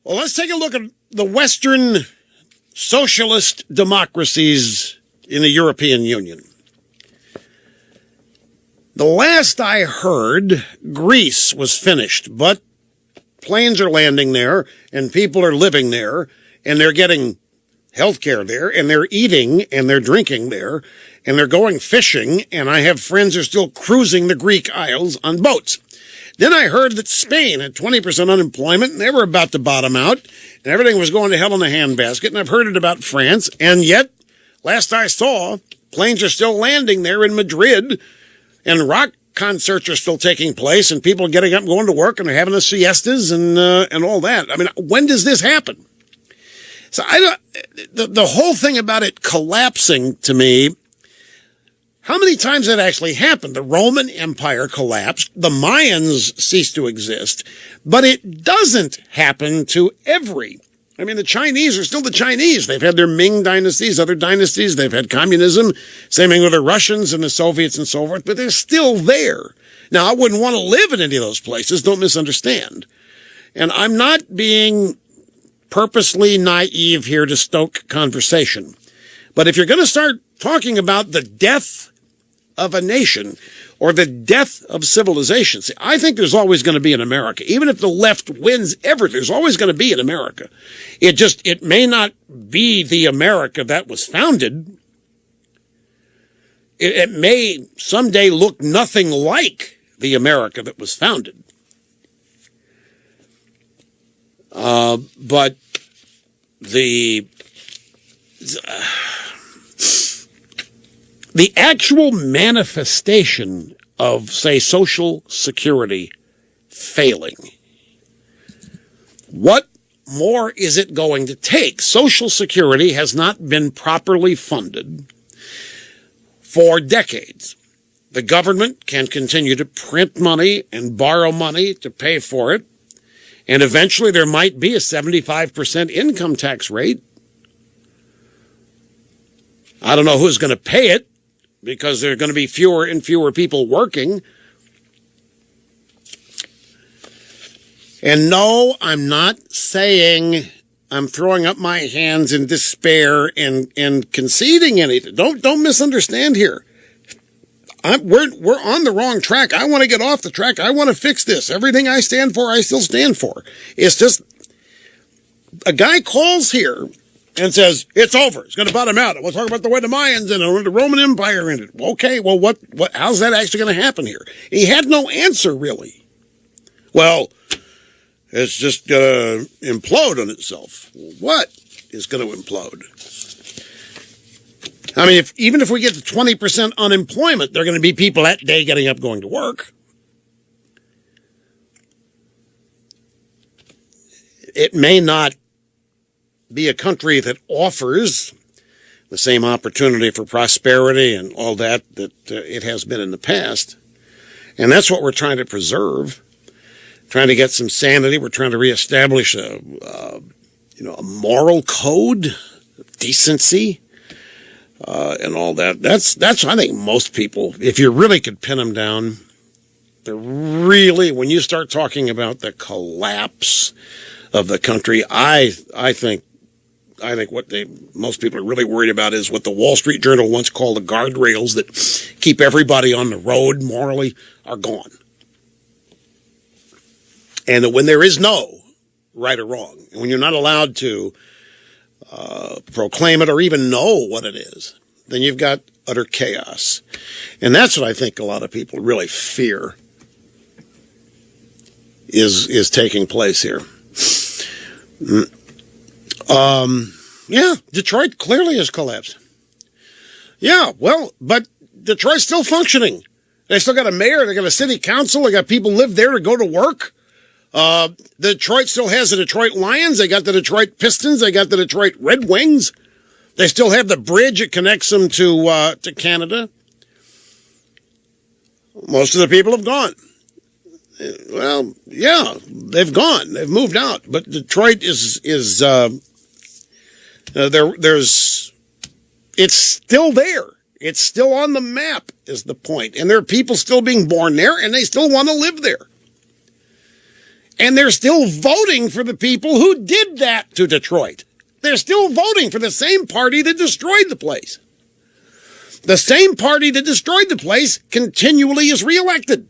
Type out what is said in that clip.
Well, let's take a look at the Western socialist democracies in the European Union. The last I heard, Greece was finished, but planes are landing there, and people are living there, and they're getting health care there, and they're eating, and they're drinking there, and they're going fishing, and I have friends who are still cruising the Greek Isles on boats. Then I heard that Spain had 20% unemployment, and they were about to bottom out, and everything was going to hell in a handbasket, and I've heard it about France, and yet, last I saw, planes are still landing there in Madrid, and rock concerts are still taking place, and people are getting up and going to work, and they're having the siestas and all that. I mean, when does this happen? So the whole thing about it collapsing, to me, how many times that actually happened? The Roman Empire collapsed, the Mayans ceased to exist, but it doesn't happen to I mean, the Chinese are still the Chinese. They've had their Ming dynasties, other dynasties. They've had communism. Same thing with the Russians and the Soviets and so forth, but they're still there. Now, I wouldn't want to live in any of those places. Don't misunderstand. And I'm not being purposely naive here to stoke conversation. But if you're going to start talking about the death of a nation or the death of civilization, see, I think there's always going to be in America. Even if the left wins ever, there's always going to be in America. It may not be the America that was founded. It may someday look nothing like the America that was founded. But the actual manifestation of, say, Social Security failing, what more is it going to take? Social Security has not been properly funded for decades. The government can continue to print money and borrow money to pay for it, and eventually there might be a 75% income tax rate. I don't know who's going to pay it, because there are going to be fewer and fewer people working. And no, I'm not saying I'm throwing up my hands in despair and conceding anything. Don't misunderstand here. We're on the wrong track. I want to get off the track. I want to fix this. Everything I stand for, I still stand for. It's just a guy calls here and says, it's over. It's going to bottom out. We'll talk about the way the Mayans and the Roman Empire ended. Okay, well, how's that actually going to happen here? He had no answer, really. Well, it's just going to implode on itself. What is going to implode? I mean, even if we get to 20% unemployment, there are going to be people that day getting up going to work. It may not be a country that offers the same opportunity for prosperity and all that it has been in the past. And that's what we're trying to preserve, trying to get some sanity. We're trying to reestablish a moral code, decency, and all that. That's I think most people, if you really could pin them down, they're really, when you start talking about the collapse of the country, I think what most people are really worried about is what the Wall Street Journal once called the guardrails that keep everybody on the road morally are gone. And that when there is no right or wrong, and when you're not allowed to proclaim it or even know what it is, then you've got utter chaos. And that's what I think a lot of people really fear is taking place here. Yeah, Detroit clearly has collapsed. Yeah, well, but Detroit's still functioning. They still got a mayor, they got a city council, they got people live there to go to work. Detroit still has the Detroit Lions, they got the Detroit Pistons, they got the Detroit Red Wings. They still have the bridge that connects them to Canada. Most of the people have gone. Well, yeah, they've gone. They've moved out. But Detroit is it's still there. It's still on the map is the point. And there are people still being born there, and they still want to live there. And they're still voting for the people who did that to Detroit. They're still voting for the same party that destroyed the place. The same party that destroyed the place continually is reelected.